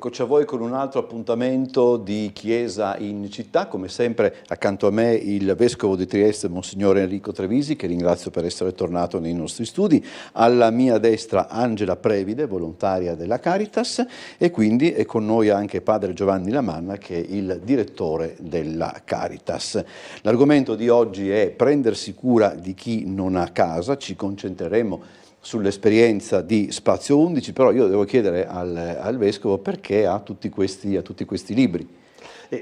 Eccoci a voi con un altro appuntamento di Chiesa in città, come sempre accanto a me il Vescovo di Trieste, Monsignore Enrico Trevisi, che ringrazio per essere tornato nei nostri studi, alla mia destra Angela Previde, volontaria della Caritas, e quindi è con noi anche Padre Giovanni Lamanna, che è il direttore della Caritas. L'argomento di oggi è prendersi cura di chi non ha casa, ci concentreremo sull'esperienza di Spazio 11, però io devo chiedere al Vescovo perché ha tutti questi libri.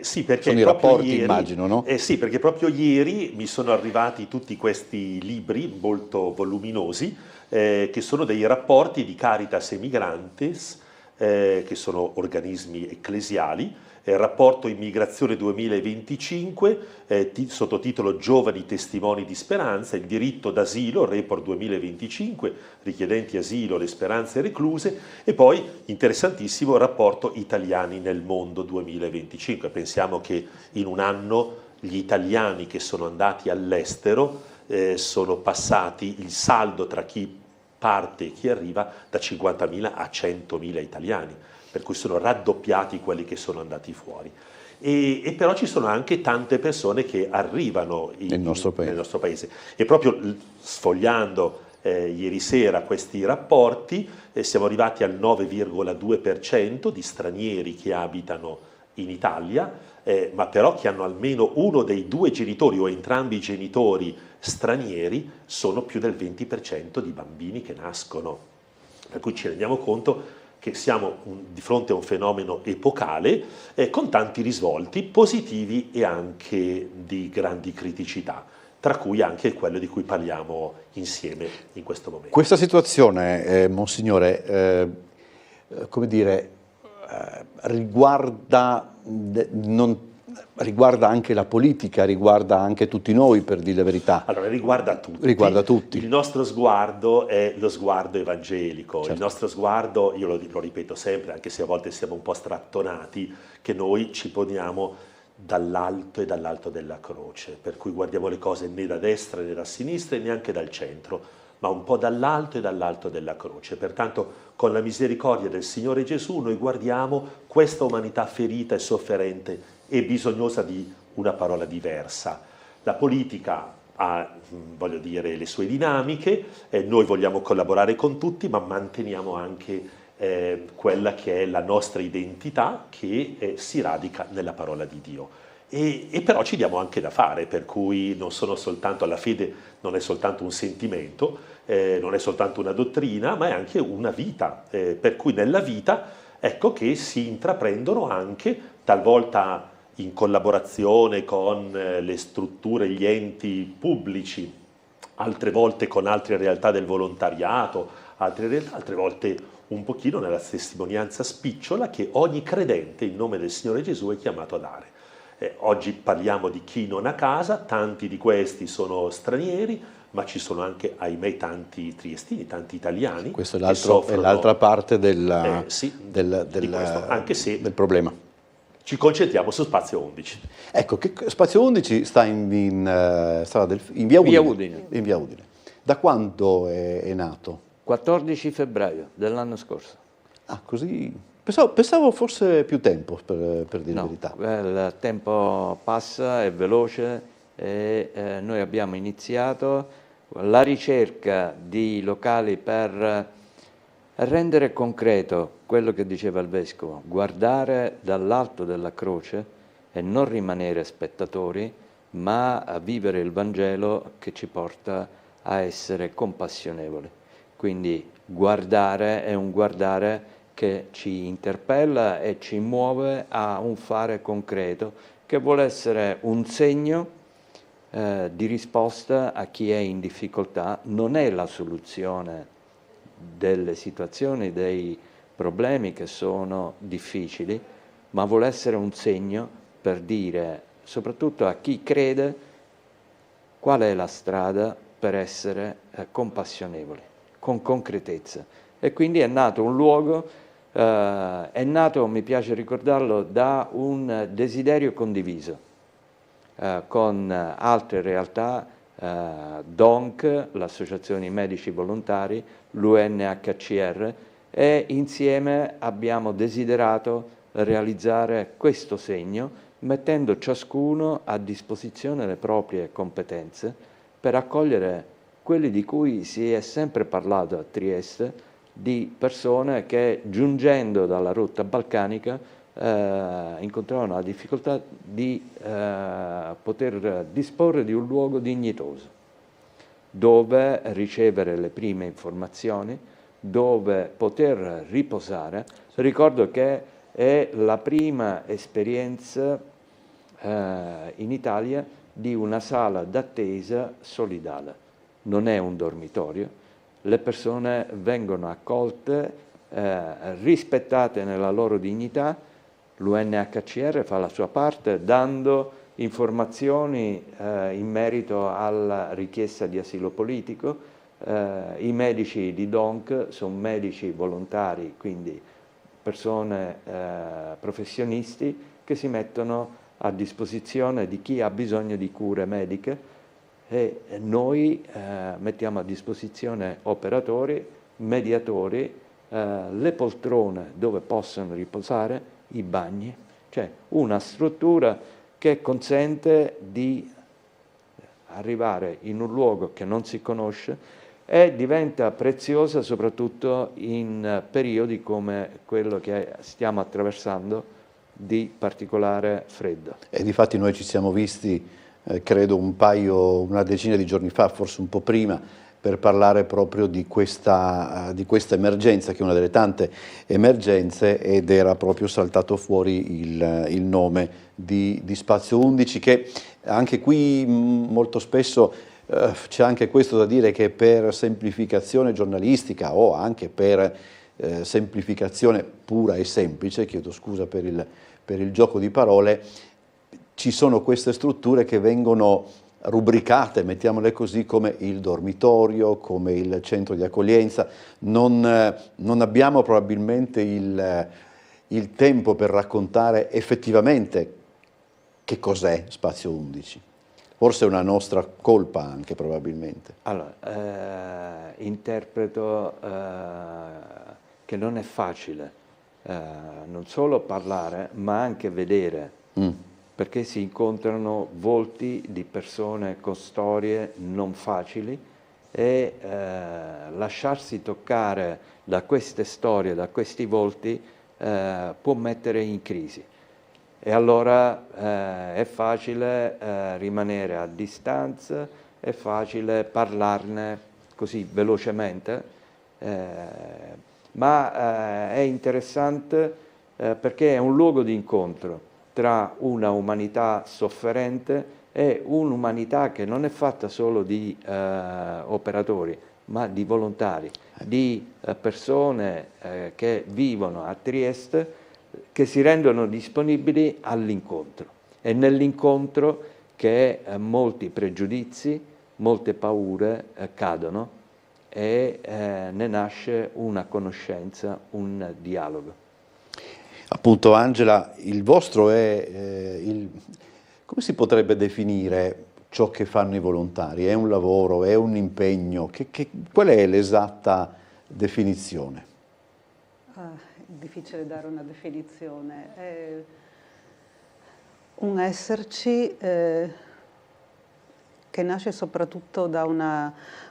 Sì, perché sono i proprio rapporti, ieri, immagino, no? Sì, perché proprio ieri mi sono arrivati tutti questi libri molto voluminosi, che sono dei rapporti di Caritas e Migrantes, che sono organismi ecclesiali, rapporto Immigrazione 2025, sottotitolo Giovani testimoni di speranza, il diritto d'asilo, report 2025, richiedenti asilo, le speranze recluse, e poi interessantissimo rapporto Italiani nel mondo 2025. Pensiamo che in un anno gli italiani che sono andati all'estero sono passati, il saldo tra chi parte e chi arriva, da 50.000 a 100.000 italiani, per cui sono raddoppiati quelli che sono andati fuori. E però ci sono anche tante persone che arrivano nel nostro paese. E proprio sfogliando ieri sera questi rapporti siamo arrivati al 9,2% di stranieri che abitano in Italia, ma però che hanno almeno uno dei due genitori o entrambi i genitori stranieri, sono più del 20% di bambini che nascono. Per cui ci rendiamo conto che siamo di fronte a un fenomeno epocale con tanti risvolti positivi e anche di grandi criticità, tra cui anche quello di cui parliamo insieme in questo momento. Questa situazione, Monsignore, come dire, riguarda anche la politica, riguarda anche tutti noi, per dire la verità. Allora, riguarda tutti. Riguarda tutti. Il nostro sguardo è lo sguardo evangelico, certo. Il nostro sguardo, io lo ripeto sempre, anche se a volte siamo un po' strattonati, che noi ci poniamo dall'alto e dall'alto della croce, per cui guardiamo le cose né da destra né da sinistra e neanche dal centro, ma un po' dall'alto e dall'alto della croce. Pertanto, con la misericordia del Signore Gesù, noi guardiamo questa umanità ferita e sofferente e bisognosa di una parola diversa. La politica ha, voglio dire, le sue dinamiche, noi vogliamo collaborare con tutti, ma manteniamo anche quella che è la nostra identità, che si radica nella parola di Dio. E però ci diamo anche da fare, per cui non sono soltanto, la fede non è soltanto un sentimento, non è soltanto una dottrina, ma è anche una vita, per cui nella vita ecco che si intraprendono anche, talvolta in collaborazione con le strutture, gli enti pubblici, altre volte con altre realtà del volontariato, altre volte un pochino nella testimonianza spicciola che ogni credente in nome del Signore Gesù è chiamato a dare. Oggi parliamo di chi non ha casa, tanti di questi sono stranieri, ma ci sono anche, ahimè, tanti triestini, tanti italiani. Questa è l'altra parte del problema. Ci concentriamo su Spazio 11. Ecco, Spazio 11 sta in via Udine. In via Udine. Da quando è nato? 14 febbraio dell'anno scorso. Ah, così... Pensavo forse più tempo, per dire la verità. Il tempo passa, è veloce, e noi abbiamo iniziato la ricerca di locali per rendere concreto quello che diceva il Vescovo, guardare dall'alto della croce e non rimanere spettatori, ma a vivere il Vangelo che ci porta a essere compassionevoli. Quindi guardare è un guardare che ci interpella e ci muove a un fare concreto, che vuole essere un segno di risposta a chi è in difficoltà. Non è la soluzione delle situazioni, dei problemi che sono difficili, ma vuole essere un segno per dire, soprattutto a chi crede, qual è la strada per essere compassionevoli, con concretezza. E quindi è nato un luogo, è nato, mi piace ricordarlo, da un desiderio condiviso con altre realtà, DONC, l'Associazione Medici Volontari, l'UNHCR, e insieme abbiamo desiderato realizzare questo segno, mettendo ciascuno a disposizione le proprie competenze per accogliere quelli di cui si è sempre parlato a Trieste, di persone che giungendo dalla rotta balcanica incontravano la difficoltà di poter disporre di un luogo dignitoso, dove ricevere le prime informazioni, dove poter riposare. Ricordo che è la prima esperienza in Italia di una sala d'attesa solidale. Non è un dormitorio, le persone vengono accolte, rispettate nella loro dignità. L'UNHCR fa la sua parte dando informazioni in merito alla richiesta di asilo politico. I medici di DONC sono medici volontari, quindi persone professionisti che si mettono a disposizione di chi ha bisogno di cure mediche, e noi mettiamo a disposizione operatori, mediatori, le poltrone dove possono riposare, i bagni, cioè una struttura che consente di arrivare in un luogo che non si conosce e diventa preziosa soprattutto in periodi come quello che stiamo attraversando di particolare freddo. E difatti noi ci siamo visti, credo una decina di giorni fa, forse un po' prima, per parlare proprio di questa emergenza, che è una delle tante emergenze, ed era proprio saltato fuori il nome di Spazio 11, che anche qui molto spesso c'è anche questo da dire, che per semplificazione giornalistica o anche per semplificazione pura e semplice, chiedo scusa per il gioco di parole, ci sono queste strutture che vengono rubricate, mettiamole così, come il dormitorio, come il centro di accoglienza. Non abbiamo probabilmente il tempo per raccontare effettivamente che cos'è Spazio 11. Forse è una nostra colpa anche, probabilmente. Allora, interpreto che non è facile non solo parlare, ma anche vedere, perché si incontrano volti di persone con storie non facili e lasciarsi toccare da queste storie, da questi volti, può mettere in crisi. E allora è facile rimanere a distanza, è facile parlarne così velocemente, ma è interessante perché è un luogo di incontro tra una umanità sofferente e un'umanità che non è fatta solo di operatori, ma di volontari, di persone che vivono a Trieste, che si rendono disponibili all'incontro. È nell'incontro che molti pregiudizi, molte paure cadono e ne nasce una conoscenza, un dialogo. Appunto, Angela, il vostro è, come si potrebbe definire ciò che fanno i volontari? È un lavoro, è un impegno? Qual è l'esatta definizione? È difficile dare una definizione. È un esserci che nasce soprattutto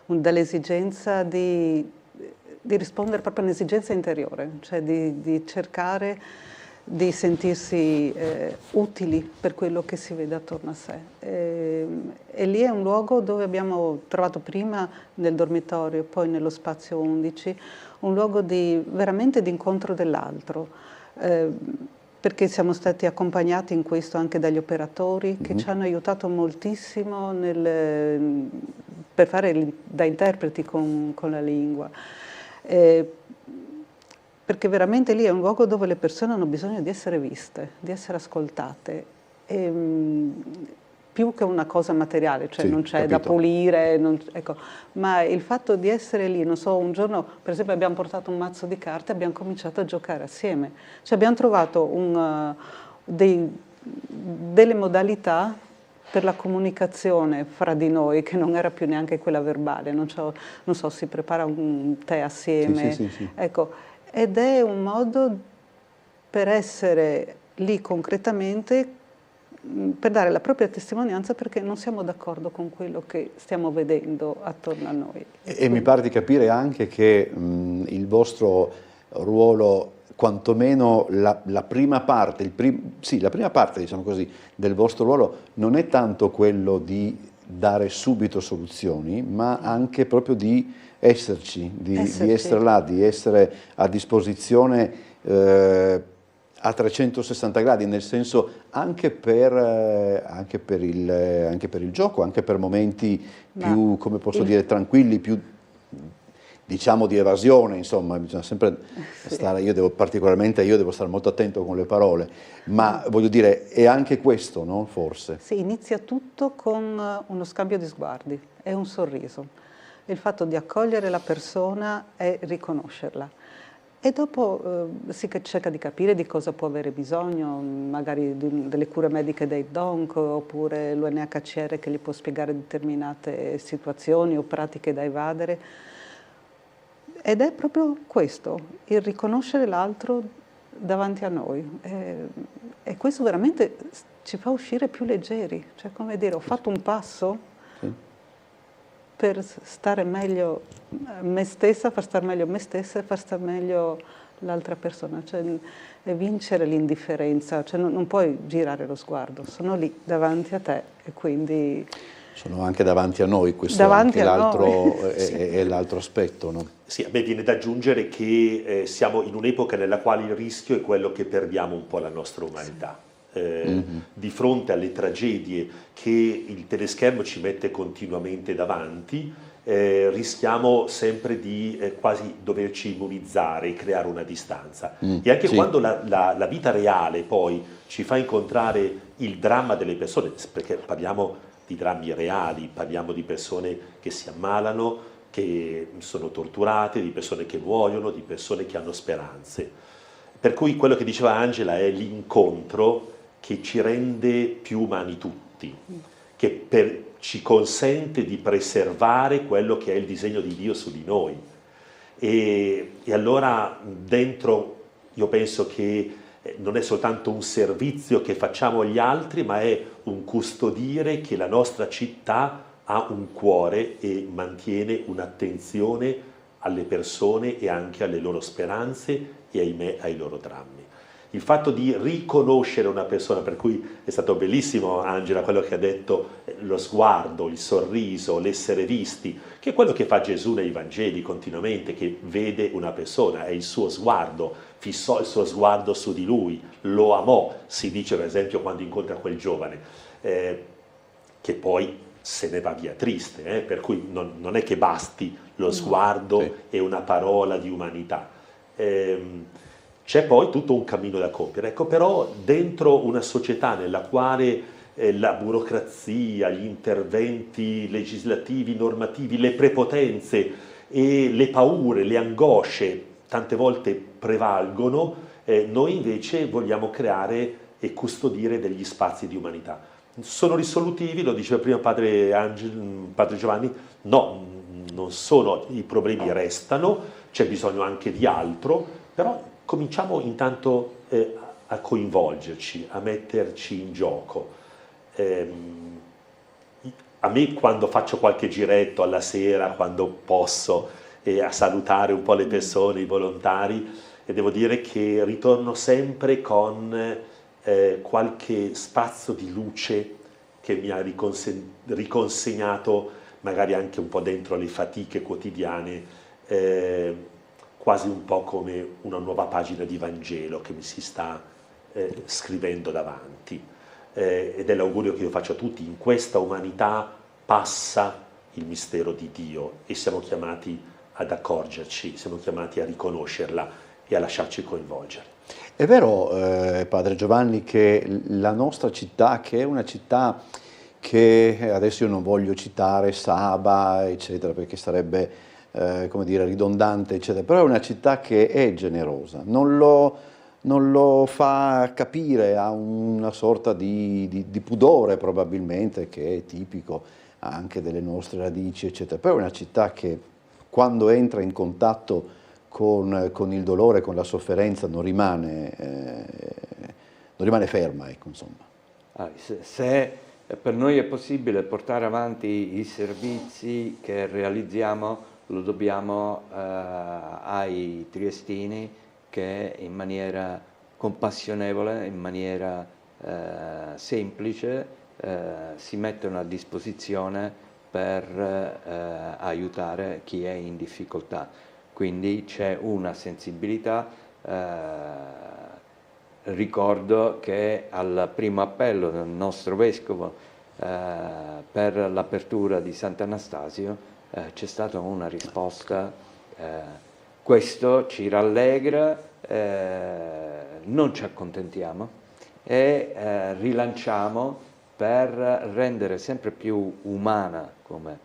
dall'esigenza di rispondere proprio a un'esigenza interiore, cioè di cercare di sentirsi utili per quello che si vede attorno a sé. E lì è un luogo dove abbiamo trovato prima nel dormitorio, poi nello Spazio 11, un luogo veramente di incontro dell'altro, perché siamo stati accompagnati in questo anche dagli operatori che ci hanno aiutato moltissimo per fare da interpreti con la lingua. Perché veramente lì è un luogo dove le persone hanno bisogno di essere viste, di essere ascoltate, più che una cosa materiale, cioè sì, non c'è da pulire, ecco, ma il fatto di essere lì, non so, un giorno per esempio abbiamo portato un mazzo di carte e abbiamo cominciato a giocare assieme, cioè abbiamo trovato delle modalità per la comunicazione fra di noi, che non era più neanche quella verbale, non so, si prepara un tè assieme, sì. Ecco, ed è un modo per essere lì concretamente, per dare la propria testimonianza, perché non siamo d'accordo con quello che stiamo vedendo attorno a noi. E mi pare di capire anche che il vostro ruolo, quantomeno la prima parte, la prima parte, diciamo così, del vostro ruolo non è tanto quello di dare subito soluzioni, ma anche proprio di esserci, di essere là, di essere a disposizione a 360 gradi, nel senso anche per il gioco, anche per momenti più, come posso dire, tranquilli, più diciamo di evasione, insomma, bisogna sempre stare, io devo stare molto attento con le parole, ma voglio dire, è anche questo, no? Forse. Sì, inizia tutto con uno scambio di sguardi e un sorriso. Il fatto di accogliere la persona e riconoscerla. E dopo si cerca di capire di cosa può avere bisogno, magari delle cure mediche dei DONC, oppure l'UNHCR che gli può spiegare determinate situazioni o pratiche da evadere. Ed è proprio questo, il riconoscere l'altro davanti a noi. E questo veramente ci fa uscire più leggeri. Cioè, come dire, ho fatto un passo per stare meglio me stessa, far stare meglio me stessa e far stare meglio l'altra persona, cioè vincere l'indifferenza, cioè non puoi girare lo sguardo, sono lì davanti a te e quindi... Sono anche davanti a noi, questo davanti è anche l'altro aspetto, no? Sì, a me viene da aggiungere che siamo in un'epoca nella quale il rischio è quello che perdiamo un po' la nostra umanità. Di fronte alle tragedie che il teleschermo ci mette continuamente davanti, rischiamo sempre di quasi doverci immunizzare e creare una distanza. E anche quando la vita reale poi ci fa incontrare il dramma delle persone, perché parliamo di drammi reali, parliamo di persone che si ammalano, che sono torturate, di persone che muoiono, di persone che hanno speranze. Per cui quello che diceva Angela è l'incontro che ci rende più umani tutti, che ci consente di preservare quello che è il disegno di Dio su di noi. E allora dentro io penso che non è soltanto un servizio che facciamo agli altri, ma è un custodire che la nostra città ha un cuore e mantiene un'attenzione alle persone e anche alle loro speranze e ahimè ai loro drammi. Il fatto di riconoscere una persona, per cui è stato bellissimo Angela quello che ha detto, lo sguardo, il sorriso, l'essere visti, che è quello che fa Gesù nei Vangeli continuamente, che vede una persona, è il suo sguardo, fissò il suo sguardo su di lui, lo amò, si dice per esempio quando incontra quel giovane, che poi se ne va via triste, per cui non è che basti lo sguardo e una parola di umanità. C'è poi tutto un cammino da compiere, ecco, però dentro una società nella quale la burocrazia, gli interventi legislativi, normativi, le prepotenze e le paure, le angosce tante volte prevalgono, noi invece vogliamo creare e custodire degli spazi di umanità. Sono risolutivi, lo diceva prima padre Giovanni, no, non sono, i problemi restano, c'è bisogno anche di altro, però cominciamo intanto a coinvolgerci, a metterci in gioco. A me quando faccio qualche giretto alla sera, quando posso, a salutare un po' le persone, i volontari, e devo dire che ritorno sempre con qualche spazio di luce che mi ha riconsegnato magari anche un po' dentro le fatiche quotidiane, quasi un po' come una nuova pagina di Vangelo che mi si sta scrivendo davanti. Ed è l'augurio che io faccio a tutti: in questa umanità passa il mistero di Dio e siamo chiamati ad accorgerci, siamo chiamati a riconoscerla e a lasciarci coinvolgere. È vero, padre Giovanni, che la nostra città, che è una città che adesso io non voglio citare Saba, eccetera, perché sarebbe come dire, ridondante, eccetera, però è una città che è generosa, non lo fa capire, ha una sorta di pudore probabilmente che è tipico anche delle nostre radici, eccetera, però è una città che quando entra in contatto con il dolore, con la sofferenza, non rimane ferma, ecco, insomma. Se per noi è possibile portare avanti i servizi che realizziamo, lo dobbiamo ai triestini che in maniera compassionevole, in maniera semplice si mettono a disposizione per aiutare chi è in difficoltà. Quindi c'è una sensibilità. Ricordo che al primo appello del nostro vescovo per l'apertura di Sant'Anastasio c'è stata una risposta. Questo ci rallegra, non ci accontentiamo e rilanciamo per rendere sempre più umana, come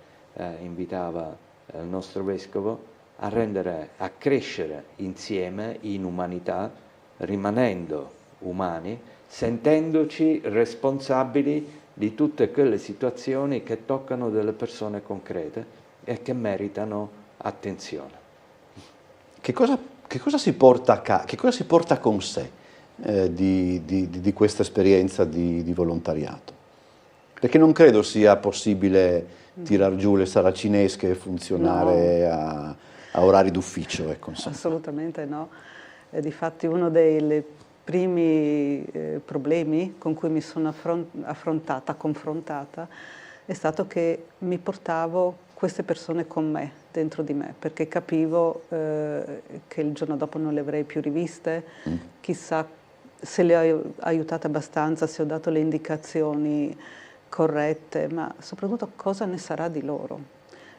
invitava il nostro vescovo, a crescere insieme in umanità, rimanendo umani, sentendoci responsabili di tutte quelle situazioni che toccano delle persone concrete e che meritano attenzione. Che cosa si porta con sé di questa esperienza di volontariato? Perché non credo sia possibile tirar giù le saracinesche e funzionare a orari d'ufficio. Ecco, assolutamente no. Difatti uno dei primi problemi con cui mi sono confrontata, è stato che mi portavo queste persone con me, dentro di me, perché capivo che il giorno dopo non le avrei più riviste, chissà se le ho aiutate abbastanza, se ho dato le indicazioni corrette, ma soprattutto cosa ne sarà di loro.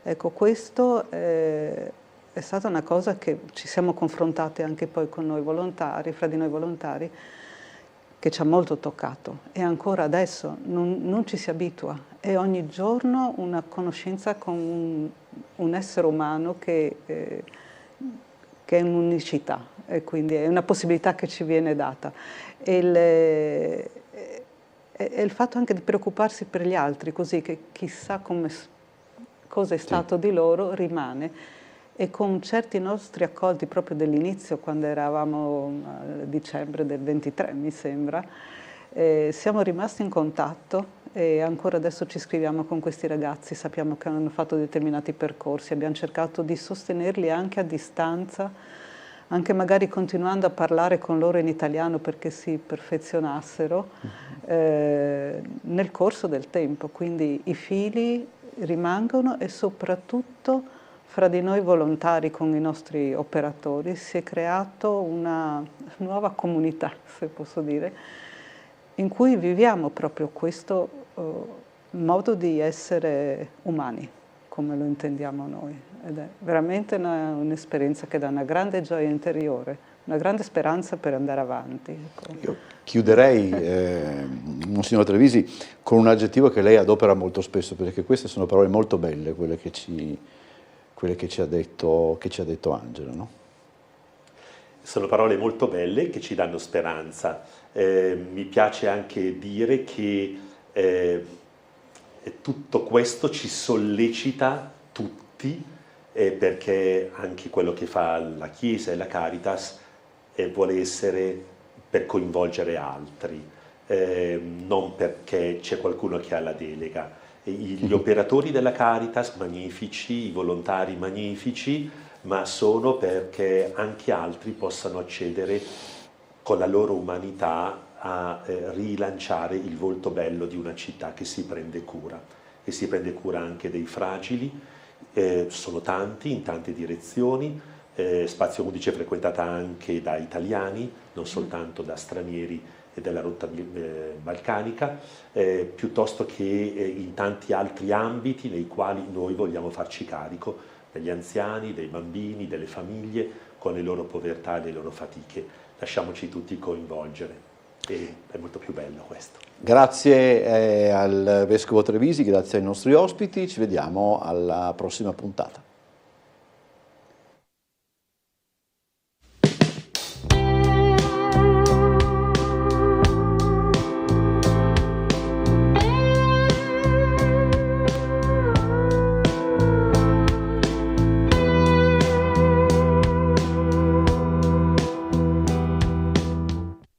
Ecco, questo è stata una cosa che ci siamo confrontate anche poi con noi volontari, fra di noi volontari, che ci ha molto toccato e ancora adesso non ci si abitua. È ogni giorno una conoscenza con un essere umano che è un'unicità e quindi è una possibilità che ci viene data. E il fatto anche di preoccuparsi per gli altri, così che chissà cosa è stato di loro, rimane. E con certi nostri accolti proprio dell'inizio, quando eravamo a dicembre del 23, mi sembra, siamo rimasti in contatto e ancora adesso ci scriviamo con questi ragazzi, sappiamo che hanno fatto determinati percorsi, abbiamo cercato di sostenerli anche a distanza, anche magari continuando a parlare con loro in italiano perché si perfezionassero nel corso del tempo. Quindi i fili rimangono e soprattutto fra di noi volontari con i nostri operatori si è creato una nuova comunità, se posso dire, in cui viviamo proprio questo modo di essere umani, come lo intendiamo noi. Ed è veramente un'esperienza che dà una grande gioia interiore, una grande speranza per andare avanti. Ecco. Io chiuderei, Monsignor Trevisi, con un aggettivo che lei adopera molto spesso, perché queste sono parole molto belle, quelle che ci ha detto Angela, no? Sono parole molto belle che ci danno speranza. Mi piace anche dire che tutto questo ci sollecita tutti, perché anche quello che fa la Chiesa e la Caritas vuole essere per coinvolgere altri, non perché c'è qualcuno che ha la delega. Gli operatori della Caritas magnifici, i volontari magnifici, ma sono perché anche altri possano accedere con la loro umanità a rilanciare il volto bello di una città che si prende cura, e si prende cura anche dei fragili. Sono tanti, in tante direzioni, Spazio 11 è frequentata anche da italiani, non soltanto da stranieri e della rotta balcanica, piuttosto che in tanti altri ambiti nei quali noi vogliamo farci carico degli anziani, dei bambini, delle famiglie, con le loro povertà e le loro fatiche. Lasciamoci tutti coinvolgere, e è molto più bello questo. Grazie al Vescovo Trevisi, grazie ai nostri ospiti, ci vediamo alla prossima puntata.